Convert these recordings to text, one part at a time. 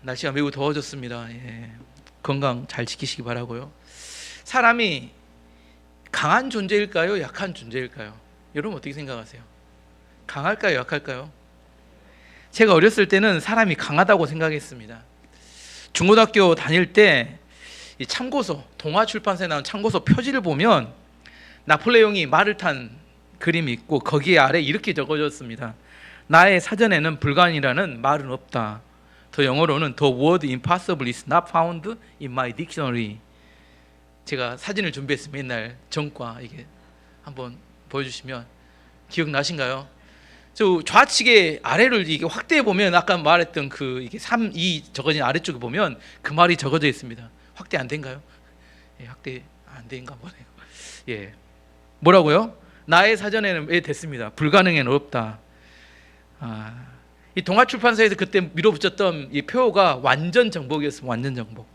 날씨가 매우 더워졌습니다. 건강 잘 지키시기 바라고요. 사람이 강한 존재일까요? 약한 존재일까요? 여러분 어떻게 생각하세요? 강할까요? 약할까요? 제가 어렸을 때는 사람이 강하다고 생각했습니다. 중고등학교 다닐 때 이 참고서, 동아출판사에 나온 참고서 표지를 보면 나폴레옹이 말을 탄 그림이 있고 거기에 아래 이렇게 적어졌습니다. 나의 사전에는 불가능이라는 말은 없다. 더 영어로는 The word impossible is not found in my dictionary. 제가 사진을 준비했습니다. 옛날 전과 이게 한번 보여주시면 기억나신가요? 저 좌측에 아래를 이게 확대해 보면 아까 말했던 그 이게 3, 2 적어진 아래쪽에 보면 그 말이 적어져 있습니다. 확대 안 된가요? 확대 안 된가 보네요. 뭐라고요? 나의 사전에는 됐습니다. 불가능에는 없다. 이 동아출판사에서 그때 밀어붙였던 이 표어가 완전 정복이었습니다. 완전 정복.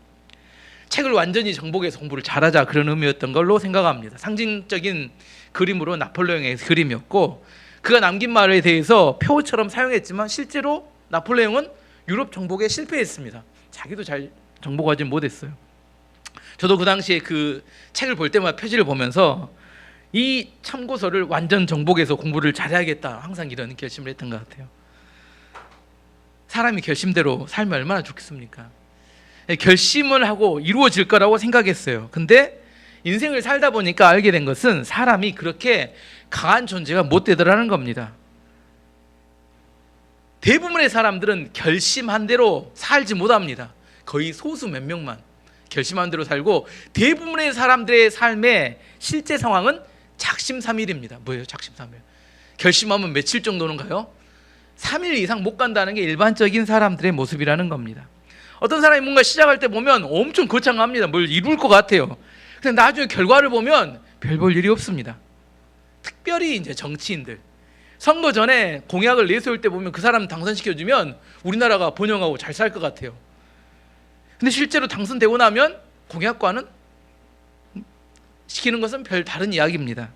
책을 완전히 정복해서 공부를 잘하자 그런 의미였던 걸로 생각합니다. 상징적인 그림으로 나폴레옹의 그림이었고 그가 남긴 말에 대해서 표어처럼 사용했지만 실제로 나폴레옹은 유럽 정복에 실패했습니다. 자기도 잘 정복하지 못했어요. 저도 그 당시에 그 책을 볼 때마다 표지를 보면서 이 참고서를 완전 정복해서 공부를 잘해야겠다 항상 이런 결심을 했던 것 같아요. 사람이 결심대로 살면 얼마나 좋겠습니까? 결심을 하고 이루어질 거라고 생각했어요. 근데 인생을 살다 보니까 알게 된 것은 사람이 그렇게 강한 존재가 못 되더라는 겁니다. 대부분의 사람들은 결심한 대로 살지 못합니다. 거의 소수 몇 명만 결심한 대로 살고 대부분의 사람들의 삶의 실제 상황은 작심삼일입니다. 뭐예요? 작심삼일. 결심하면 며칠 정도는 가요? 3일 이상 못 간다는 게 일반적인 사람들의 모습이라는 겁니다. 어떤 사람이 뭔가 시작할 때 보면 엄청 거창합니다. 뭘 이룰 것 같아요. 근데 나중에 결과를 보면 별 볼 일이 없습니다. 특별히 이제 정치인들 선거 전에 공약을 내세울 때 보면 그 사람 당선시켜주면 우리나라가 번영하고 잘 살 것 같아요. 근데 실제로 당선되고 나면 공약과는 시키는 것은 별 다른 이야기입니다.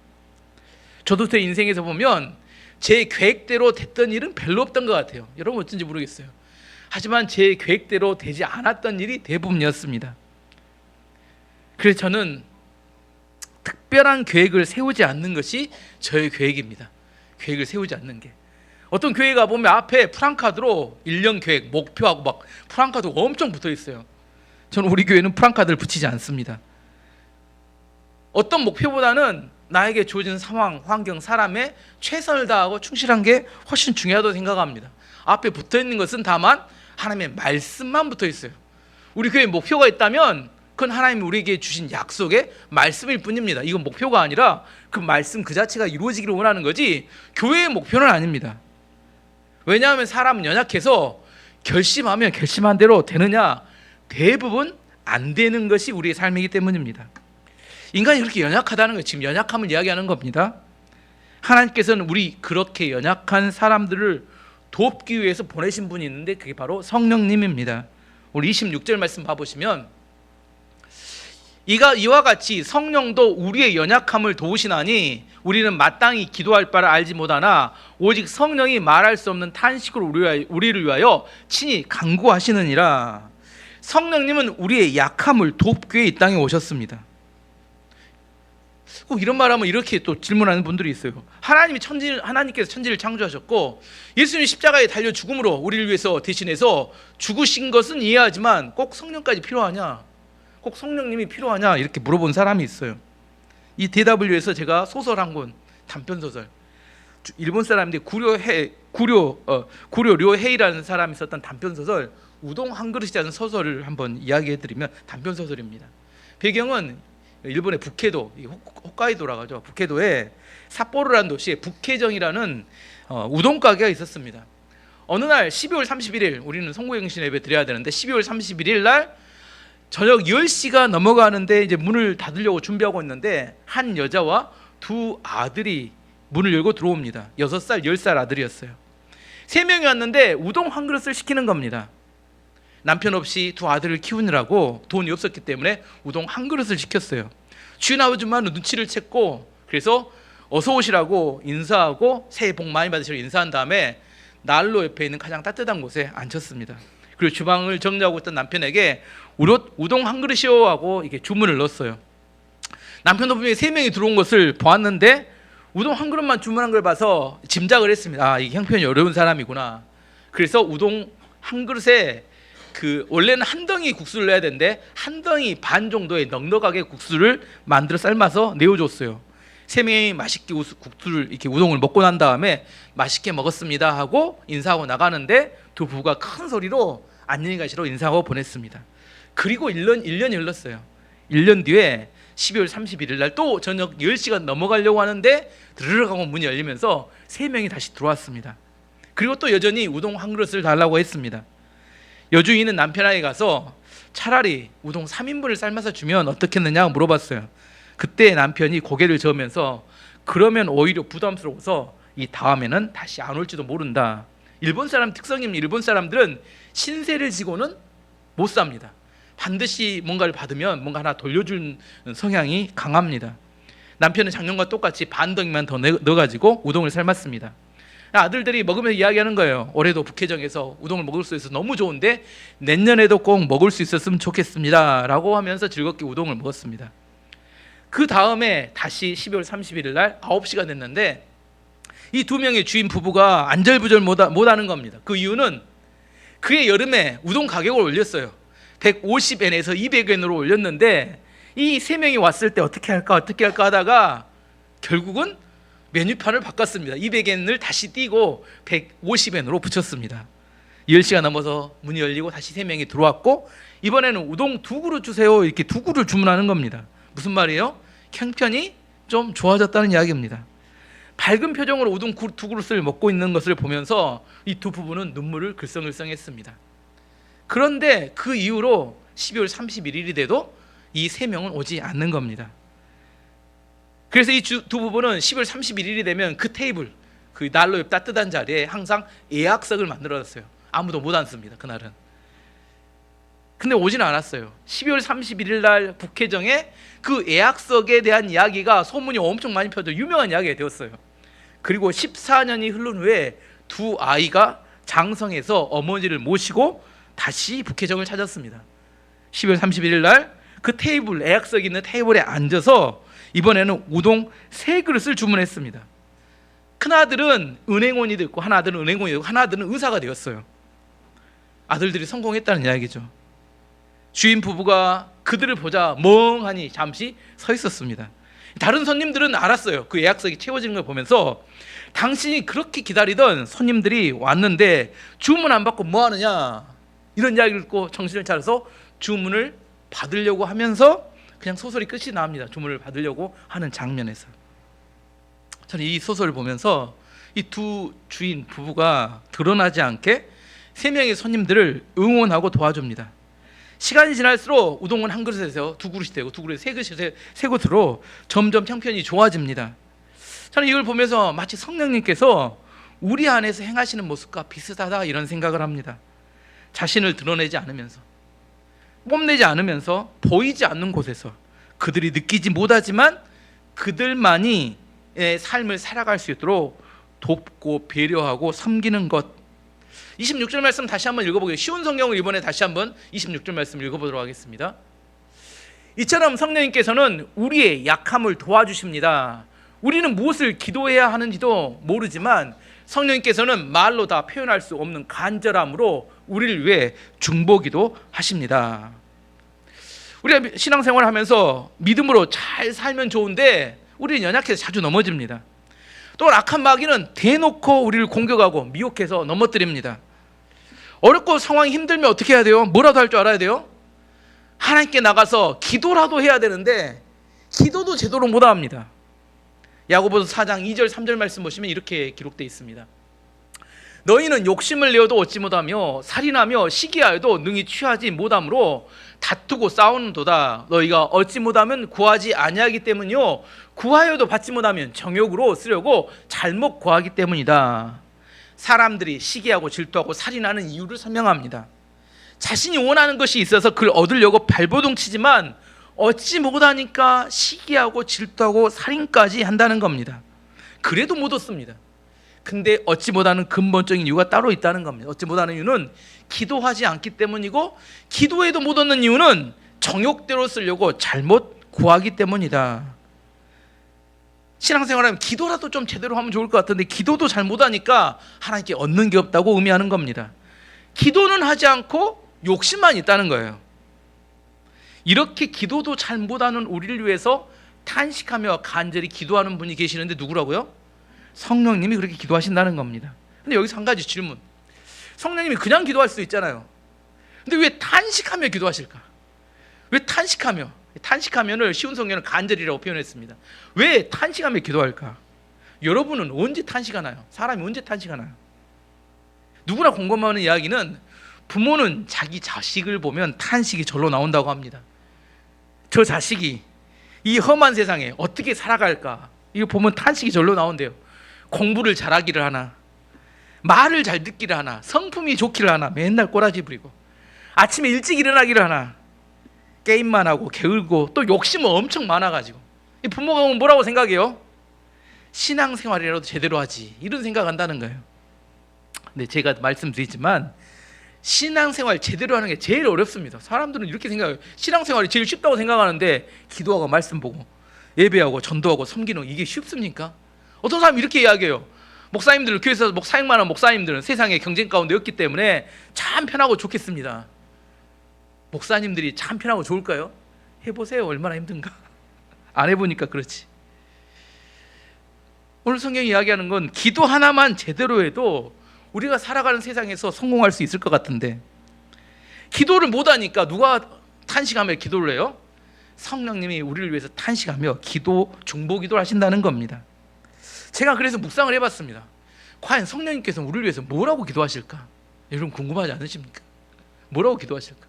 저도 제 인생에서 보면 제 계획대로 됐던 일은 별로 없던 것 같아요. 여러분 어쩐지 모르겠어요. 하지만 제 계획대로 되지 않았던 일이 대부분이었습니다. 그래서 저는 특별한 계획을 세우지 않는 것이 저의 계획입니다. 계획을 세우지 않는 게. 어떤 교회 가보면 앞에 프랑카드로 1년 계획, 목표하고 막 프랑카드가 엄청 붙어 있어요. 저는 우리 교회는 프랑카드를 붙이지 않습니다. 어떤 목표보다는 나에게 주어진 상황, 환경, 사람에 최선을 다하고 충실한 게 훨씬 중요하다고 생각합니다. 앞에 붙어 있는 것은 다만 하나님의 말씀만 붙어 있어요. 우리 교회에 목표가 있다면 그건 하나님이 우리에게 주신 약속의 말씀일 뿐입니다. 이건 목표가 아니라 그 말씀 그 자체가 이루어지기를 원하는 거지 교회의 목표는 아닙니다. 왜냐하면 사람은 연약해서 결심하면 결심한 대로 되느냐? 대부분 안 되는 것이 우리의 삶이기 때문입니다. 인간이 그렇게 연약하다는 거예요. 지금 연약함을 이야기하는 겁니다. 하나님께서는 우리 그렇게 연약한 사람들을 돕기 위해서 보내신 분이 있는데 그게 바로 성령님입니다. 우리 26절 말씀 봐보시면 이와 같이 성령도 우리의 연약함을 도우시나니 우리는 마땅히 기도할 바를 알지 못하나 오직 성령이 말할 수 없는 탄식으로 우리를 위하여 친히 간구하시느니라. 성령님은 우리의 약함을 돕기 위해 이 땅에 오셨습니다. 꼭 이런 말하면 이렇게 또 질문하는 분들이 있어요. 하나님께서 천지를 창조하셨고 예수님이 십자가에 달려 죽음으로 우리를 위해서 대신해서 죽으신 것은 이해하지만 꼭 성령까지 필요하냐? 꼭 성령님이 필요하냐? 이렇게 물어본 사람이 있어요. 이 대답을 위해서 제가 소설 한 권, 단편소설, 일본 사람인데 구료료헤이라는 사람이 썼던 단편소설 우동 한 그릇이라는 소설을 한번 이야기해드리면 단편소설입니다. 배경은 일본의 북해도, 홋카이도라고 하죠. 북해도에 삿포로라는 도시에 북해정이라는 우동 가게가 있었습니다. 어느 날 12월 31일 우리는 성구행신 예배 드려야 되는데 12월 31일 날 저녁 10시가 넘어가는데 이제 문을 닫으려고 준비하고 있는데 한 여자와 두 아들이 문을 열고 들어옵니다. 6살, 10살 아들이었어요. 3명이 왔는데 우동 한 그릇을 시키는 겁니다. 남편 없이 두 아들을 키우느라고 돈이 없었기 때문에 우동 한 그릇을 시켰어요. 주인 아버지만 눈치를 챘고 그래서 어서 오시라고 인사하고 새해 복 많이 받으시라고 인사한 다음에 난로 옆에 있는 가장 따뜻한 곳에 앉혔습니다. 그리고 주방을 정리하고 있던 남편에게 우동 한 그릇이요 하고 이렇게 주문을 넣었어요. 남편도 분명히 3명이 들어온 것을 보았는데 우동 한 그릇만 주문한 걸 봐서 짐작을 했습니다. 이 형편이 어려운 사람이구나. 그래서 우동 한 그릇에 원래는 한 덩이 국수를 넣어야 되는데 한 덩이 반 정도의 넉넉하게 국수를 만들어 삶아서 내어줬어요. 3명이 맛있게 국수를 이렇게 우동을 먹고 난 다음에 맛있게 먹었습니다 하고 인사하고 나가는데 두 부부가 큰 소리로 안녕히 가시라고 인사하고 보냈습니다. 그리고 1년이 흘렀어요. 1년 뒤에 12월 31일 날 또 저녁 10시가 넘어가려고 하는데 드르륵 하고 문이 열리면서 3명이 다시 들어왔습니다. 그리고 또 여전히 우동 한 그릇을 달라고 했습니다. 여주인은 남편에게 가서 차라리 우동 3인분을 삶아서 주면 어떻겠느냐 물어봤어요. 그때 남편이 고개를 저으면서 그러면 오히려 부담스러워서 이 다음에는 다시 안 올지도 모른다. 일본 사람 특성입니다. 일본 사람들은 신세를 지고는 못 삽니다. 반드시 뭔가를 받으면 뭔가 하나 돌려주는 성향이 강합니다. 남편은 작년과 똑같이 반 덩이만 더 넣어가지고 우동을 삶았습니다. 아들들이 먹으면서 이야기하는 거예요. 올해도 북해정에서 우동을 먹을 수 있어서 너무 좋은데 내년에도 꼭 먹을 수 있었으면 좋겠습니다 라고 하면서 즐겁게 우동을 먹었습니다. 그 다음에 다시 12월 31일 날 9시가 됐는데 이 2명의 주인 부부가 안절부절 못하는 겁니다. 그 이유는 그해 여름에 우동 가격을 올렸어요. 150엔에서 200엔으로 올렸는데 이 3명이 왔을 때 어떻게 할까 하다가 결국은 메뉴판을 바꿨습니다. 200엔을 다시 띄고 150엔으로 붙였습니다. 10시가 넘어서 문이 열리고 다시 3명이 들어왔고 이번에는 우동 2그릇 주세요 이렇게 2그릇을 주문하는 겁니다. 무슨 말이에요? 형편이 좀 좋아졌다는 이야기입니다. 밝은 표정으로 우동 2그릇을 먹고 있는 것을 보면서 이 두 부부는 눈물을 글썽글썽했습니다. 그런데 그 이후로 12월 31일이 돼도 이 3명은 오지 않는 겁니다. 그래서 이 두 부부는 10월 31일이 되면 그 테이블, 그 난로 옆 따뜻한 자리에 항상 예약석을 만들어놨어요. 아무도 못 앉습니다. 그날은. 근데 오지는 않았어요. 12월 31일 날 북해정에 그 예약석에 대한 이야기가 소문이 엄청 많이 퍼져 유명한 이야기가 되었어요. 그리고 14년이 흐른 후에 두 아이가 장성에서 어머니를 모시고 다시 북해정을 찾았습니다. 12월 31일 날 그 테이블, 예약석이 있는 테이블에 앉아서 이번에는 우동 3그릇을 주문했습니다. 큰아들은 은행원이 됐고 하나아들은 은행원이 되고 하나아들은 의사가 되었어요. 아들들이 성공했다는 이야기죠. 주인 부부가 그들을 보자 멍하니 잠시 서 있었습니다. 다른 손님들은 알았어요. 그 예약석이 채워지는 걸 보면서 당신이 그렇게 기다리던 손님들이 왔는데 주문 안 받고 뭐 하느냐 이런 이야기를 듣고 정신을 차려서 주문을 받으려고 하면서 그냥 소설이 끝이 납니다. 주문을 받으려고 하는 장면에서. 저는 이 소설을 보면서 이 두 주인 부부가 드러나지 않게 3명의 손님들을 응원하고 도와줍니다. 시간이 지날수록 우동은 한 그릇에서 2그릇이 되고 2그릇에 3그릇이 세곳으로 점점 형편이 좋아집니다. 저는 이걸 보면서 마치 성령님께서 우리 안에서 행하시는 모습과 비슷하다 이런 생각을 합니다. 자신을 드러내지 않으면서 뽐내지 않으면서 보이지 않는 곳에서 그들이 느끼지 못하지만 그들만이 삶을 살아갈 수 있도록 돕고 배려하고 섬기는 것. 26절 말씀 다시 한번 읽어보게요. 쉬운 성경을 이번에 다시 한번 26절 말씀 읽어보도록 하겠습니다. 이처럼 성령님께서는 우리의 약함을 도와주십니다. 우리는 무엇을 기도해야 하는지도 모르지만 성령님께서는 말로 다 표현할 수 없는 간절함으로 우리를 위해 중보기도 하십니다. 우리가 신앙생활을 하면서 믿음으로 잘 살면 좋은데 우리는 연약해서 자주 넘어집니다. 또 악한 마귀는 대놓고 우리를 공격하고 미혹해서 넘어뜨립니다. 어렵고 상황이 힘들면 어떻게 해야 돼요? 뭐라도 할 줄 알아야 돼요? 하나님께 나가서 기도라도 해야 되는데 기도도 제대로 못합니다. 야고보서 4장 2절 3절 말씀 보시면 이렇게 기록되어 있습니다. 너희는 욕심을 내어도 얻지 못하며 살인하며 시기하여도 능히 취하지 못함으로 다투고 싸우는도다. 너희가 얻지 못하면 구하지 아니하기 때문이요 구하여도 받지 못하면 정욕으로 쓰려고 잘못 구하기 때문이다. 사람들이 시기하고 질투하고 살인하는 이유를 설명합니다. 자신이 원하는 것이 있어서 그걸 얻으려고 발버둥 치지만 얻지 못하니까 시기하고 질투하고 살인까지 한다는 겁니다. 그래도 못 얻습니다. 근데 얻지 못하는 근본적인 이유가 따로 있다는 겁니다. 얻지 못하는 이유는 기도하지 않기 때문이고, 기도해도 못 얻는 이유는 정욕대로 쓰려고 잘못 구하기 때문이다. 신앙생활하면 기도라도 좀 제대로 하면 좋을 것 같은데 기도도 잘 못하니까 하나님께 얻는 게 없다고 의미하는 겁니다. 기도는 하지 않고 욕심만 있다는 거예요. 이렇게 기도도 잘 못하는 우리를 위해서 탄식하며 간절히 기도하는 분이 계시는데 누구라고요? 성령님이 그렇게 기도하신다는 겁니다. 근데 여기서 한 가지 질문. 성령님이 그냥 기도할 수 있잖아요. 근데 왜 탄식하며 기도하실까? 왜 탄식하며? 탄식하면을 쉬운 성경은 간절이라고 표현했습니다. 왜 탄식하며 기도할까? 여러분은 언제 탄식하나요? 사람이 언제 탄식하나요? 누구나 공감하는 이야기는 부모는 자기 자식을 보면 탄식이 절로 나온다고 합니다. 저 자식이 이 험한 세상에 어떻게 살아갈까? 이거 보면 탄식이 절로 나온대요. 공부를 잘하기를 하나, 말을 잘 듣기를 하나, 성품이 좋기를 하나, 맨날 꼬라지 부리고 아침에 일찍 일어나기를 하나, 게임만 하고 게을고 또 욕심은 엄청 많아가지고 이 부모가 보면 뭐라고 생각해요? 신앙생활이라도 제대로 하지, 이런 생각한다는 거예요. 근데 제가 말씀드리지만 신앙생활 제대로 하는 게 제일 어렵습니다. 사람들은 이렇게 생각해요. 신앙생활이 제일 쉽다고 생각하는데 기도하고 말씀 보고 예배하고 전도하고 섬기는 이게 쉽습니까? 어떤 사람이 이렇게 이야기해요. 목사님들, 교회에서 사역만 한 목사님들은 세상의 경쟁 가운데 없기 때문에 참 편하고 좋겠습니다. 목사님들이 참 편하고 좋을까요? 해보세요. 얼마나 힘든가. 안 해보니까 그렇지. 오늘 성경이 이야기하는 건 기도 하나만 제대로 해도 우리가 살아가는 세상에서 성공할 수 있을 것 같은데, 기도를 못하니까 누가 탄식하며 기도를 해요? 성령님이 우리를 위해서 탄식하며 기도, 중보기도를 하신다는 겁니다. 제가 그래서 묵상을 해봤습니다. 과연 성령님께서 우리를 위해서 뭐라고 기도하실까? 여러분 궁금하지 않으십니까? 뭐라고 기도하실까?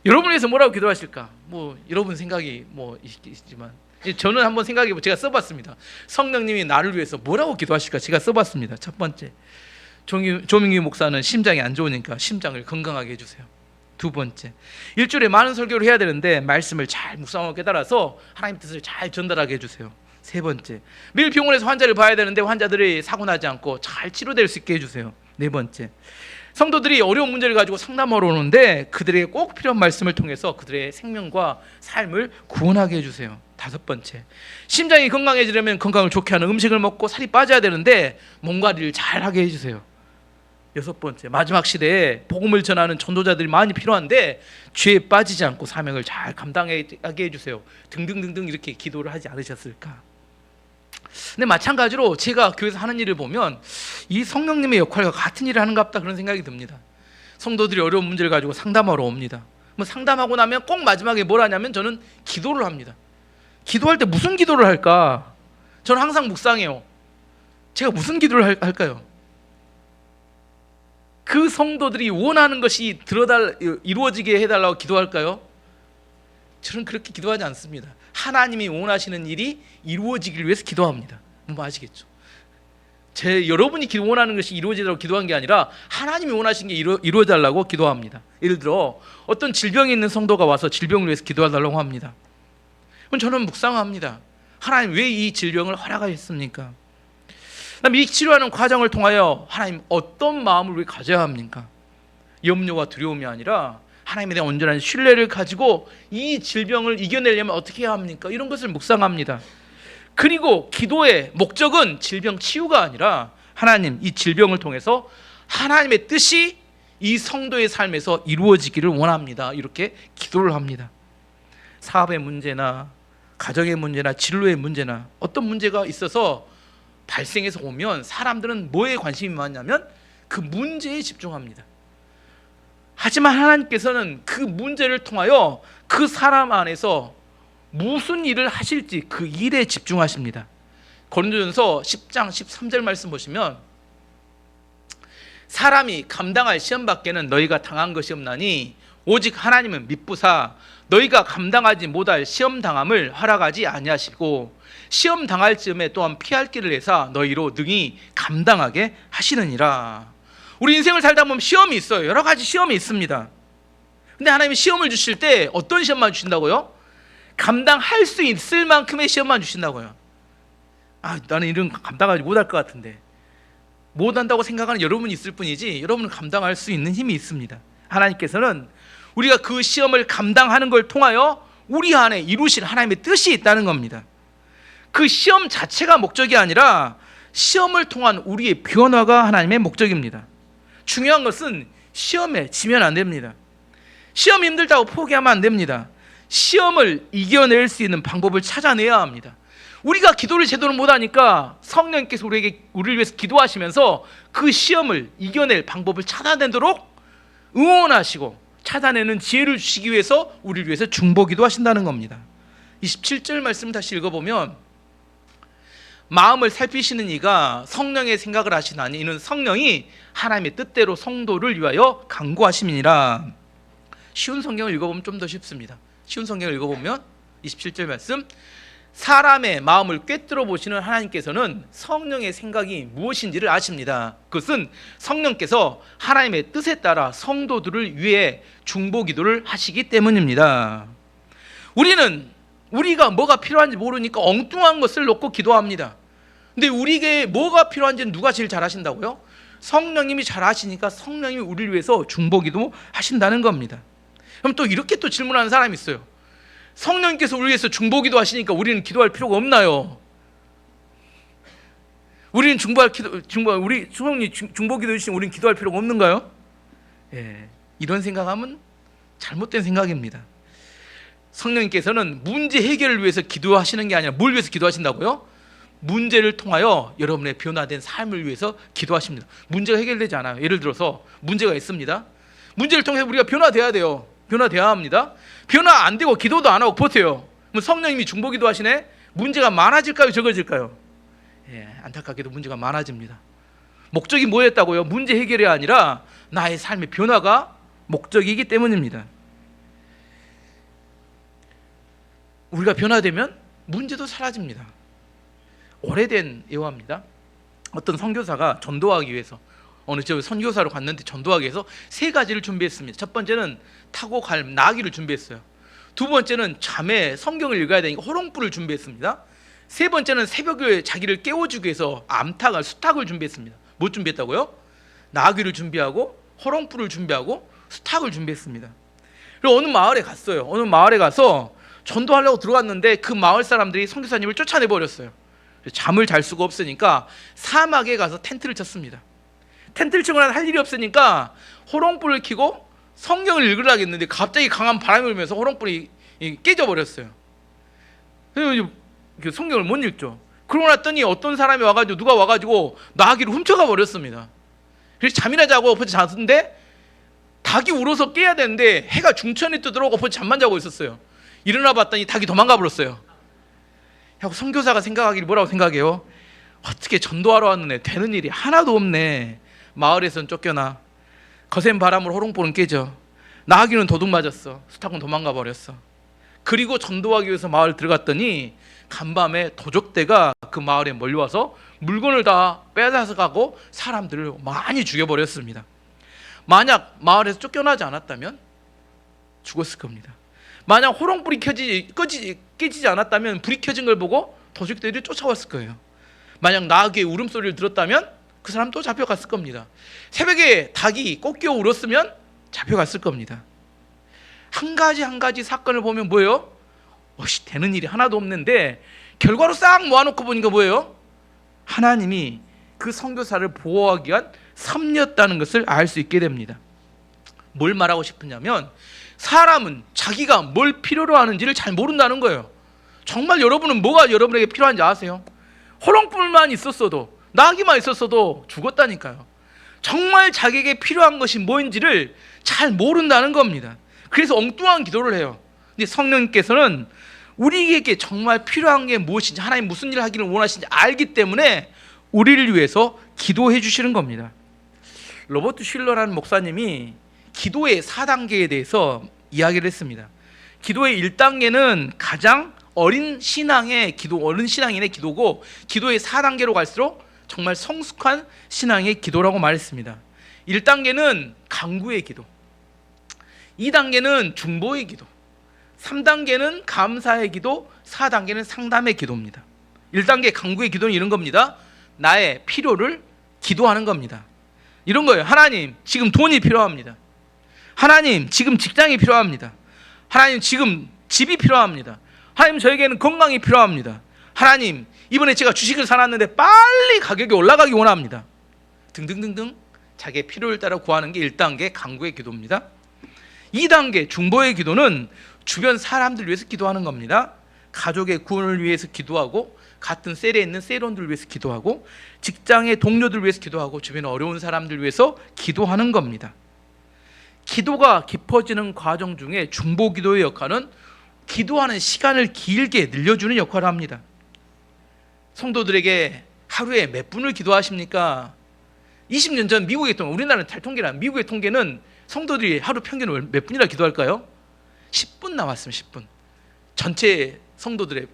여러분을 위해서 뭐라고 기도하실까? 뭐 여러분 생각이 뭐 있지만 저는 한번 생각해보고 제가 써봤습니다. 성령님이 나를 위해서 뭐라고 기도하실까? 제가 써봤습니다. 첫 번째, 조민규 목사는 심장이 안 좋으니까 심장을 건강하게 해주세요. 두 번째, 일주일에 많은 설교를 해야 되는데 말씀을 잘 묵상하고 깨달아서 하나님 뜻을 잘 전달하게 해주세요. 세 번째, 매일 병원에서 환자를 봐야 되는데 환자들이 사고 나지 않고 잘 치료될 수 있게 해주세요. 네 번째, 성도들이 어려운 문제를 가지고 상담하러 오는데 그들에게 꼭 필요한 말씀을 통해서 그들의 생명과 삶을 구원하게 해주세요. 다섯 번째, 심장이 건강해지려면 건강을 좋게 하는 음식을 먹고 살이 빠져야 되는데 몸 관리를 잘 하게 해주세요. 여섯 번째, 마지막 시대에 복음을 전하는 전도자들이 많이 필요한데 죄에 빠지지 않고 사명을 잘 감당하게 해주세요. 등등등등 이렇게 기도를 하지 않으셨을까? 근데 마찬가지로 제가 교회에서 하는 일을 보면 이 성령님의 역할과 같은 일을 하는가 보다 그런 생각이 듭니다. 성도들이 어려운 문제를 가지고 상담하러 옵니다. 뭐 상담하고 나면 꼭 마지막에 뭘 하냐면 저는 기도를 합니다. 기도할 때 무슨 기도를 할까? 저는 항상 묵상해요. 제가 무슨 기도를 할까요? 그 성도들이 원하는 것이 이루어지게 해달라고 기도할까요? 저는 그렇게 기도하지 않습니다. 하나님이 원하시는 일이 이루어지기를 위해서 기도합니다. 뭐 아시겠죠? 여러분이 원하는 것이 이루어지도록 기도한 게 아니라 하나님이 원하시는 게 이루어달라고 기도합니다. 예를 들어 어떤 질병이 있는 성도가 와서 질병을 위해서 기도해달라고 합니다. 그럼 저는 묵상합니다. 하나님 왜 이 질병을 허락하셨습니까? 그다음에 이 치료하는 과정을 통하여 하나님 어떤 마음을 우리 가져야 합니까? 염려와 두려움이 아니라 하나님에 대한 온전한 신뢰를 가지고 이 질병을 이겨내려면 어떻게 해야 합니까? 이런 것을 묵상합니다. 그리고 기도의 목적은 질병 치유가 아니라 하나님 이 질병을 통해서 하나님의 뜻이 이 성도의 삶에서 이루어지기를 원합니다. 이렇게 기도를 합니다. 사업의 문제나 가정의 문제나 진로의 문제나 어떤 문제가 있어서 발생해서 오면 사람들은 뭐에 관심이 많냐면 그 문제에 집중합니다. 하지만 하나님께서는 그 문제를 통하여 그 사람 안에서 무슨 일을 하실지 그 일에 집중하십니다. 고린도전서 10장 13절 말씀 보시면 사람이 감당할 시험 밖에는 너희가 당한 것이 없나니 오직 하나님은 미쁘사 너희가 감당하지 못할 시험 당함을 허락하지 아니하시고 시험 당할 즈음에 또한 피할 길을 내사 너희로 능히 감당하게 하시느니라. 우리 인생을 살다 보면 시험이 있어요. 여러 가지 시험이 있습니다. 근데 하나님이 시험을 주실 때 어떤 시험만 주신다고요? 감당할 수 있을 만큼의 시험만 주신다고요. 나는 이런 감당하지 못할 것 같은데 못한다고 생각하는 여러분이 있을 뿐이지 여러분은 감당할 수 있는 힘이 있습니다. 하나님께서는 우리가 그 시험을 감당하는 걸 통하여 우리 안에 이루실 하나님의 뜻이 있다는 겁니다. 그 시험 자체가 목적이 아니라 시험을 통한 우리의 변화가 하나님의 목적입니다. 중요한 것은 시험에 지면 안 됩니다. 시험 힘들다고 포기하면 안 됩니다. 시험을 이겨낼 수 있는 방법을 찾아내야 합니다. 우리가 기도를 제대로 못하니까 성령께서 우리를 위해서 기도하시면서 그 시험을 이겨낼 방법을 찾아내도록 응원하시고 찾아내는 지혜를 주시기 위해서 우리를 위해서 중보기도 하신다는 겁니다. 27절 말씀 다시 읽어보면 마음을 살피시는 이가 성령의 생각을 하시나니 이는 성령이 하나님의 뜻대로 성도를 위하여 간구하심이니라. 쉬운 성경을 읽어보면 좀 더 쉽습니다. 쉬운 성경을 읽어보면 27절 말씀, 사람의 마음을 꿰뚫어 보시는 하나님께서는 성령의 생각이 무엇인지를 아십니다. 그것은 성령께서 하나님의 뜻에 따라 성도들을 위해 중보기도를 하시기 때문입니다. 우리가 뭐가 필요한지 모르니까 엉뚱한 것을 놓고 기도합니다. 근데 우리에게 뭐가 필요한지는 누가 제일 잘 아신다고요? 성령님이 잘 아시니까 성령님이 우리를 위해서 중보기도 하신다는 겁니다. 그럼 또 이렇게 또 질문하는 사람이 있어요. 성령님께서 우리 위해서 중보기도 하시니까 우리는 기도할 필요가 없나요? 우리는 중보기도 해주시면 우리는 기도할 필요가 없는가요? 예, 이런 생각하면 잘못된 생각입니다. 성령님께서는 문제 해결을 위해서 기도하시는 게 아니라 뭘 위해서 기도하신다고요? 문제를 통하여 여러분의 변화된 삶을 위해서 기도하십니다. 문제가 해결되지 않아요. 예를 들어서 문제가 있습니다. 문제를 통해서 우리가 변화돼야 돼요. 변화돼야 합니다. 변화 안 되고 기도도 안 하고 버텨요. 그럼 성령님이 중보기도 하시네? 문제가 많아질까요? 적어질까요? 예, 안타깝게도 문제가 많아집니다. 목적이 뭐였다고요? 문제 해결이 아니라 나의 삶의 변화가 목적이기 때문입니다. 우리가 변화되면 문제도 사라집니다. 오래된 예화입니다. 어떤 선교사가 전도하기 위해서 어느 지역에 선교사로 갔는데 전도하기 위해서 세 가지를 준비했습니다. 첫 번째는 타고 갈 나귀를 준비했어요. 두 번째는 잠에 성경을 읽어야 되니까 호롱불을 준비했습니다. 세 번째는 새벽에 자기를 깨워주기 위해서 수탉을 준비했습니다. 뭐 준비했다고요? 나귀를 준비하고 호롱불을 준비하고 수탉을 준비했습니다. 그리고 어느 마을에 갔어요. 어느 마을에 가서 전도하려고 들어갔는데 그 마을 사람들이 선교사님을 쫓아내버렸어요. 잠을 잘 수가 없으니까 사막에 가서 텐트를 쳤습니다. 텐트를 치거나 할 일이 없으니까 호롱불을 켜고 성경을 읽으려고 했는데 갑자기 강한 바람이 불면서 호롱불이 깨져버렸어요. 그래서 성경을 못 읽죠. 그러고 났더니 어떤 사람이 와가지고 누가 와가지고 나귀를 훔쳐가 버렸습니다. 그래서 잠이나 자고 엎어져 잤는데 닭이 울어서 깨야 되는데 해가 중천에 뜨더라고 엎어져 잠만 자고 있었어요. 일어나 봤더니 닭이 도망가 버렸어요. 하고 선교사가 생각하기를 뭐라고 생각해요? 어떻게 전도하러 왔는데 되는 일이 하나도 없네. 마을에선 쫓겨나. 거센 바람으로 호롱불은 깨져. 나귀는 도둑 맞았어. 수탉은 도망가 버렸어. 그리고 전도하기 위해서 마을 들어갔더니 간밤에 도적대가 그 마을에 몰려와서 물건을 다 빼앗아서 가고 사람들을 많이 죽여버렸습니다. 만약 마을에서 쫓겨나지 않았다면 죽었을 겁니다. 만약 호롱불이 깨지지 않았다면 불이 켜진 걸 보고 도적들이 쫓아왔을 거예요. 만약 나귀의 울음소리를 들었다면 그 사람 또 잡혀갔을 겁니다. 새벽에 닭이 꺾여 울었으면 잡혀갔을 겁니다. 한 가지 사건을 보면 뭐예요? 되는 일이 하나도 없는데 결과로 싹 모아놓고 보니까 뭐예요? 하나님이 그 선교사를 보호하기 위한 섭리였다는 것을 알 수 있게 됩니다. 뭘 말하고 싶으냐면 사람은 자기가 뭘 필요로 하는지를 잘 모른다는 거예요. 정말 여러분은 뭐가 여러분에게 필요한지 아세요? 호롱불만 있었어도 나귀만 있었어도 죽었다니까요. 정말 자기에게 필요한 것이 뭔지를 잘 모른다는 겁니다. 그래서 엉뚱한 기도를 해요. 근데 성령님께서는 우리에게 정말 필요한 게 무엇인지 하나님 무슨 일을 하기를 원하시는지 알기 때문에 우리를 위해서 기도해 주시는 겁니다. 로버트 슐러라는 목사님이 기도의 4단계에 대해서 이야기를 했습니다. 기도의 1단계는 가장 어린 신앙인의 기도고 기도의 4단계로 갈수록 정말 성숙한 신앙의 기도라고 말했습니다. 1단계는 간구의 기도, 2단계는 중보의 기도, 3단계는 감사의 기도, 4단계는 상담의 기도입니다. 1단계 간구의 기도는 이런 겁니다. 나의 필요를 기도하는 겁니다. 이런 거예요. 하나님, 지금 돈이 필요합니다. 하나님, 지금 직장이 필요합니다. 하나님, 지금 집이 필요합니다. 하나님, 저에게는 건강이 필요합니다. 하나님, 이번에 제가 주식을 사놨는데 빨리 가격이 올라가기 원합니다. 등등등등 자기의 필요를 따라 구하는 게 1단계 간구의 기도입니다. 2단계 중보의 기도는 주변 사람들 위해서 기도하는 겁니다. 가족의 구원을 위해서 기도하고, 같은 셀에 있는 셀원들을 위해서 기도하고, 직장의 동료들 위해서 기도하고, 주변에 어려운 사람들 위해서 기도하는 겁니다. 기도가 깊어지는 과정 중에 중보 기도의 역할은 기도하는 시간을 길게 늘려주는 역할을 합니다. 성도들에게 하루에 몇 분을 기도하십니까? 20년 전 미국의 통계, 우리나라는 잘 통계라, 미국의 통계는 성도들이 하루 평균 몇 분이나 기도할까요? 10분 나왔으면 10분. 전체 성도들의,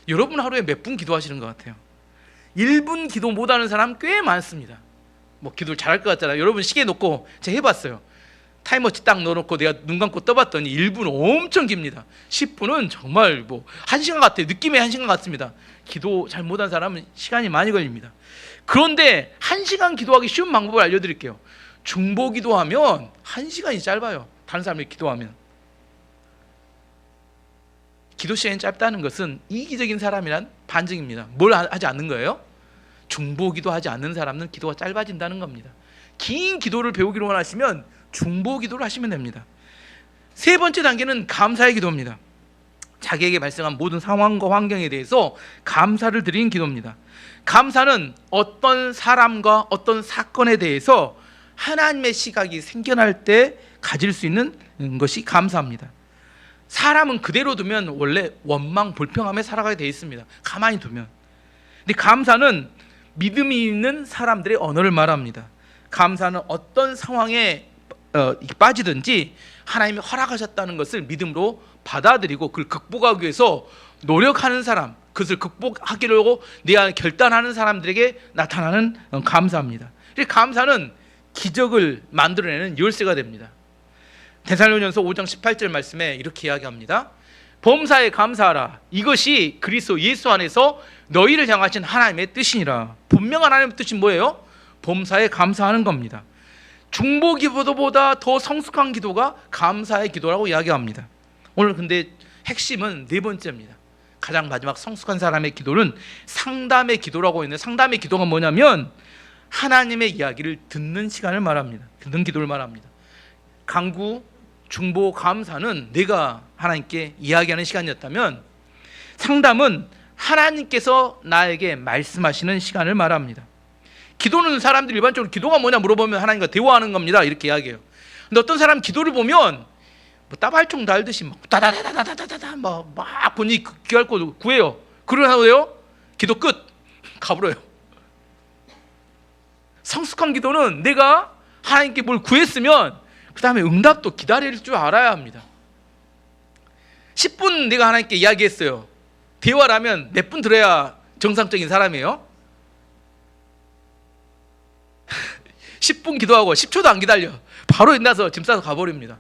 여러분 하루에 몇 분 기도하시는 것 같아요? 1분 기도 못하는 사람 꽤 많습니다. 뭐 기도를 잘할 것 같잖아요. 여러분 시계 놓고 제가 해봤어요. 타이머치 딱 넣어놓고 내가 눈 감고 떠봤더니 1분 엄청 깁니다. 10분은 정말 뭐 1시간 같아요. 느낌에 1시간 같습니다. 기도 잘 못한 사람은 시간이 많이 걸립니다. 그런데 1시간 기도하기 쉬운 방법을 알려드릴게요. 중보 기도하면 1시간이 짧아요. 다른 사람이 기도하면. 기도 시간이 짧다는 것은 이기적인 사람이란 반증입니다. 뭘 하지 않는 거예요? 중보 기도하지 않는 사람은 기도가 짧아진다는 겁니다. 긴 기도를 배우기로 원하시면 중보 기도를 하시면 됩니다. 세 번째 단계는 감사의 기도입니다. 자기에게 발생한 모든 상황과 환경에 대해서 감사를 드리는 기도입니다. 감사는 어떤 사람과 어떤 사건에 대해서 하나님의 시각이 생겨날 때 가질 수 있는 것이 감사입니다. 사람은 그대로 두면 원래 원망, 불평함에 살아가게 되어 있습니다. 가만히 두면. 근데 감사는 믿음이 있는 사람들의 언어를 말합니다. 감사는 어떤 상황에 빠지든지 하나님이 허락하셨다는 것을 믿음으로 받아들이고 그걸 극복하기 위해서 노력하는 사람, 그것을 극복하기로 내가 결단하는 사람들에게 나타나는 감사입니다. 감사는 기적을 만들어내는 열쇠가 됩니다. 데살로니가서 5장 18절 말씀에 이렇게 이야기합니다. 범사에 감사하라. 이것이 그리스도 예수 안에서 너희를 향하신 하나님의 뜻이니라. 분명한 하나님의 뜻이 뭐예요? 범사에 감사하는 겁니다. 중보 기도보다 더 성숙한 기도가 감사의 기도라고 이야기합니다. 오늘 근데 핵심은 네 번째입니다. 가장 마지막 성숙한 사람의 기도는 상담의 기도라고 있는데, 상담의 기도가 뭐냐면 하나님의 이야기를 듣는 시간을 말합니다. 듣는 기도를 말합니다. 간구, 중보, 감사는 내가 하나님께 이야기하는 시간이었다면, 상담은 하나님께서 나에게 말씀하시는 시간을 말합니다. 기도는 사람들이 일반적으로 기도가 뭐냐 물어보면 하나님과 대화하는 겁니다, 이렇게 이야기해요. 근데 어떤 사람 기도를 보면 뭐 따발총 달듯이 막 다다다다다다다 막 본인이 귀할 거 구해요. 그러나요? 기도 끝. 가버려요. 성숙한 기도는 내가 하나님께 뭘 구했으면 그 다음에 응답도 기다릴 줄 알아야 합니다. 10분 내가 하나님께 이야기했어요. 대화라면 몇 분 들어야 정상적인 사람이에요? 10분 기도하고 10초도 안 기다려. 바로 일어나서 짐 싸서 가버립니다.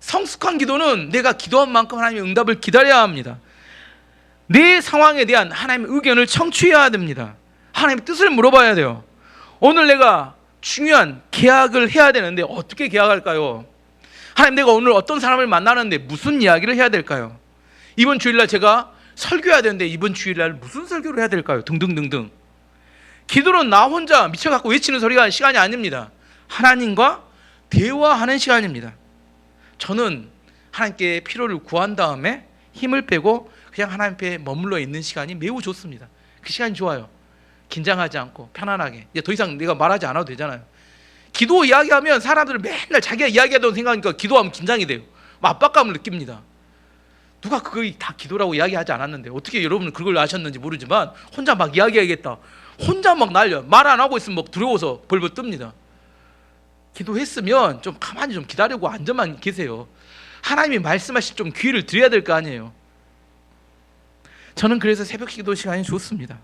성숙한 기도는 내가 기도한 만큼 하나님의 응답을 기다려야 합니다. 내 상황에 대한 하나님의 의견을 청취해야 됩니다. 하나님의 뜻을 물어봐야 돼요. 오늘 내가 중요한 계약을 해야 되는데 어떻게 계약할까요? 하나님, 내가 오늘 어떤 사람을 만나는데 무슨 이야기를 해야 될까요? 이번 주일날 제가 설교해야 되는데 이번 주일날 무슨 설교를 해야 될까요? 등등등등. 기도는 나 혼자 미쳐갖고 외치는 소리가 시간이 아닙니다. 하나님과 대화하는 시간입니다. 저는 하나님께 필요를 구한 다음에 힘을 빼고 그냥 하나님 앞에 머물러 있는 시간이 매우 좋습니다. 그 시간이 좋아요. 긴장하지 않고 편안하게. 이제 더 이상 내가 말하지 않아도 되잖아요. 기도 이야기하면 사람들은 맨날 자기가 이야기하던 생각하니까 기도하면 긴장이 돼요. 압박감을 느낍니다. 누가 그걸 다 기도라고 이야기하지 않았는데 어떻게 여러분은 그걸 아셨는지 모르지만 혼자 막 이야기하겠다. 혼자 막 날려. 말 안 하고 있으면 막 두려워서 벌벌 뜹니다. 기도했으면 좀 가만히 좀 기다리고 앉아만 계세요. 하나님이 말씀하실 좀 귀를 드려야 될 거 아니에요. 저는 그래서 새벽 기도 시간이 좋습니다.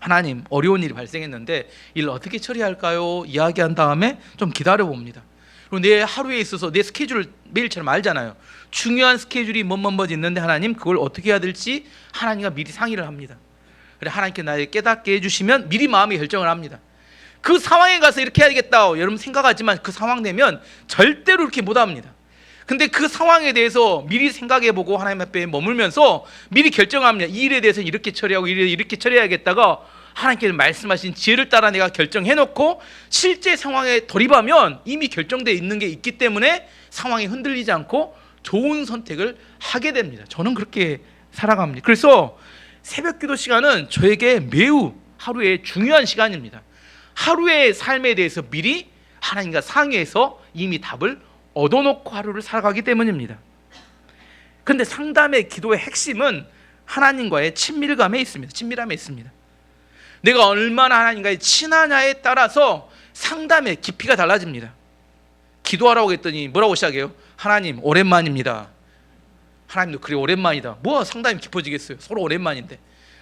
하나님, 어려운 일이 발생했는데 이를 어떻게 처리할까요? 이야기한 다음에 좀 기다려 봅니다. 그리고 내 하루에 있어서 내 스케줄을 매일처럼 알잖아요. 중요한 스케줄이 뭐뭐 있는데 하나님, 그걸 어떻게 해야 될지 하나님과 미리 상의를 합니다. 그래, 하나님께 나에게 깨닫게 해주시면 미리 마음의 결정을 합니다. 그 상황에 가서 이렇게 해야겠다 여러분 생각하지만 그 상황 되면 절대로 이렇게 못합니다. 근데 그 상황에 대해서 미리 생각해보고 하나님 앞에 머물면서 미리 결정합니다. 이 일에 대해서 이렇게 처리하고 이 일에 이렇게 처리해야겠다가 하나님께서 말씀하신 지혜를 따라 내가 결정해놓고 실제 상황에 돌입하면 이미 결정되어 있는 게 있기 때문에 상황이 흔들리지 않고 좋은 선택을 하게 됩니다. 저는 그렇게 살아갑니다. 그래서 새벽 기도 시간은 저에게 매우 하루의 중요한 시간입니다. 하루의 삶에 대해서 미리 하나님과 상의해서 이미 답을 얻어놓고 하루를 살아가기 때문입니다. 그런데 상담의 기도의 핵심은 하나님과의 친밀감에 있습니다. 친밀함에 있습니다. 내가 얼마나 하나님과의 친하냐에 따라서 상담의 깊이가 달라집니다. 기도하라고 했더니 뭐라고 시작해요? 하나님 오랜만입니다. 하나님도 그래 오랜만이다. 뭐 상담이 깊어지겠어요? 서로 오랜만인데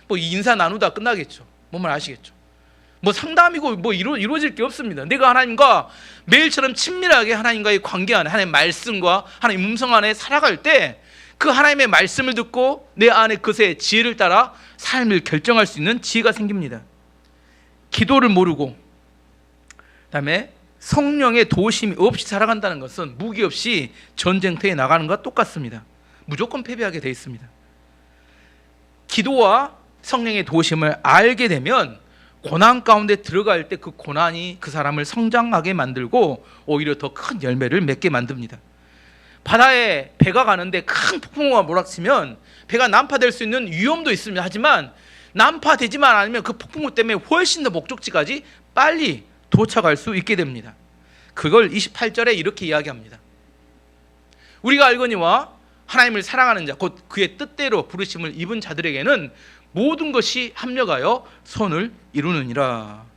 뭐 인사 나누다 끝나겠죠. 뭔 말 아시겠죠? 뭐 상담이고 뭐 이루어질 게 없습니다. 내가 하나님과 매일처럼 친밀하게 하나님과의 관계 안에 하나님의 말씀과 하나님의 음성 안에 살아갈 때 그 하나님의 말씀을 듣고 내 안에 그것의 지혜를 따라 삶을 결정할 수 있는 지혜가 생깁니다. 기도를 모르고 그다음에 성령의 도우심이 없이 살아간다는 것은 무기 없이 전쟁터에 나가는 것과 똑같습니다. 무조건 패배하게 되어 있습니다. 기도와 성령의 도우심을 알게 되면 고난 가운데 들어갈 때 그 고난이 그 사람을 성장하게 만들고 오히려 더 큰 열매를 맺게 만듭니다. 바다에 배가 가는데 큰 폭풍우가 몰아치면 배가 난파될 수 있는 위험도 있습니다. 하지만 난파되지만 않으면 그 폭풍우 때문에 훨씬 더 목적지까지 빨리 도착할 수 있게 됩니다. 그걸 28절에 이렇게 이야기합니다. 우리가 알거니와 하나님을 사랑하는 자 곧 그의 뜻대로 부르심을 입은 자들에게는 모든 것이 합력하여 선을 이루느니라.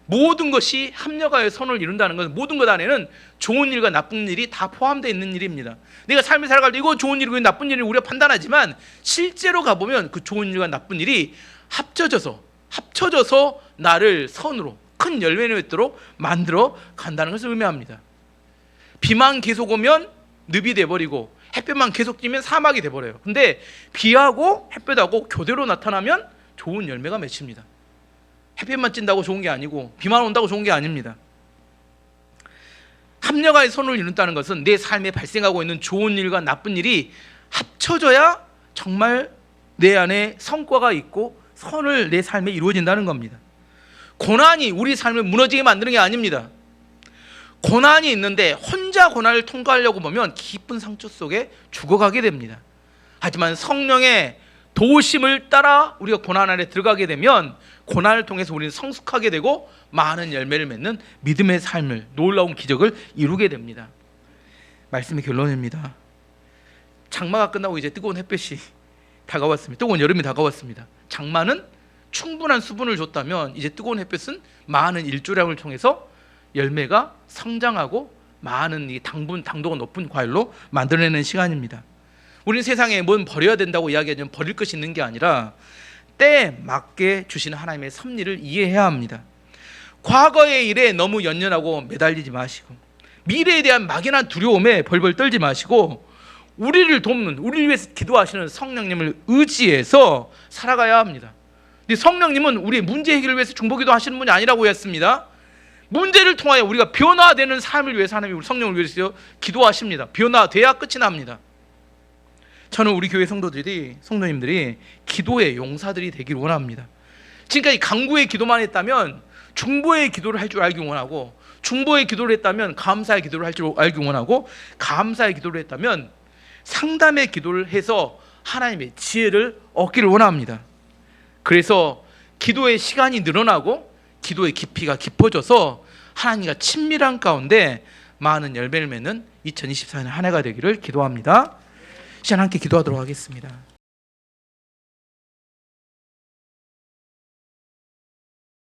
모든 것이 합력하여 선을 이룬다는 것은 모든 것 안에는 좋은 일과 나쁜 일이 다 포함되어 있는 일입니다. 내가 삶을 살아갈 때 이거 좋은 일이고 나쁜 일을 우리가 판단하지만 실제로 가보면 그 좋은 일과 나쁜 일이 합쳐져서 나를 선으로 큰 열매를 맺도록 만들어 간다는 것을 의미합니다. 비만 계속 오면 늪이 돼버리고 햇볕만 계속 찌면 사막이 돼버려요. 근데 비하고 햇볕하고 교대로 나타나면 좋은 열매가 맺힙니다. 햇볕만 찐다고 좋은 게 아니고 비만 온다고 좋은 게 아닙니다. 합력하여 선을 이룬다는 것은 내 삶에 발생하고 있는 좋은 일과 나쁜 일이 합쳐져야 정말 내 안에 성과가 있고 선을 내 삶에 이루어진다는 겁니다. 고난이 우리 삶을 무너지게 만드는 게 아닙니다. 고난이 있는데 혼자 고난을 통과하려고 보면 깊은 상처 속에 죽어가게 됩니다. 하지만 성령의 도우심을 따라 우리가 고난 안에 들어가게 되면 고난을 통해서 우리는 성숙하게 되고 많은 열매를 맺는 믿음의 삶을, 놀라운 기적을 이루게 됩니다. 말씀의 결론입니다. 장마가 끝나고 이제 뜨거운 햇볕이 다가왔습니다. 뜨거운 여름이 다가왔습니다. 장마는 충분한 수분을 줬다면 이제 뜨거운 햇볕은 많은 일조량을 통해서 열매가 성장하고 많은 이 당도가 높은 과일로 만들어내는 시간입니다. 우리는 세상에 뭔 버려야 된다고 이야기하지만 버릴 것이 있는 게 아니라 때에 맞게 주시는 하나님의 섭리를 이해해야 합니다. 과거의 일에 너무 연연하고 매달리지 마시고 미래에 대한 막연한 두려움에 벌벌 떨지 마시고 우리를 돕는, 우리를 위해서 기도하시는 성령님을 의지해서 살아가야 합니다. 근데 성령님은 우리의 문제 해결을 위해서 중보기도 하시는 분이 아니라고 했습니다. 문제를 통하여 우리가 변화되는 삶을 위해서 하나님이 우리 성령을 위해서 기도하십니다. 변화돼야 끝이 납니다. 저는 우리 교회 성도님들이 기도의 용사들이 되기를 원합니다. 지금까지 강구의 기도만 했다면 중보의 기도를 할 줄 알기 원하고, 중보의 기도를 했다면 감사의 기도를 할 줄 알기 원하고, 감사의 기도를 했다면 상담의 기도를 해서 하나님의 지혜를 얻기를 원합니다. 그래서 기도의 시간이 늘어나고 기도의 깊이가 깊어져서 하나님과 친밀한 가운데 많은 열매를 맺는 2024년 한 해가 되기를 기도합니다. 시간 함께 기도하도록 하겠습니다.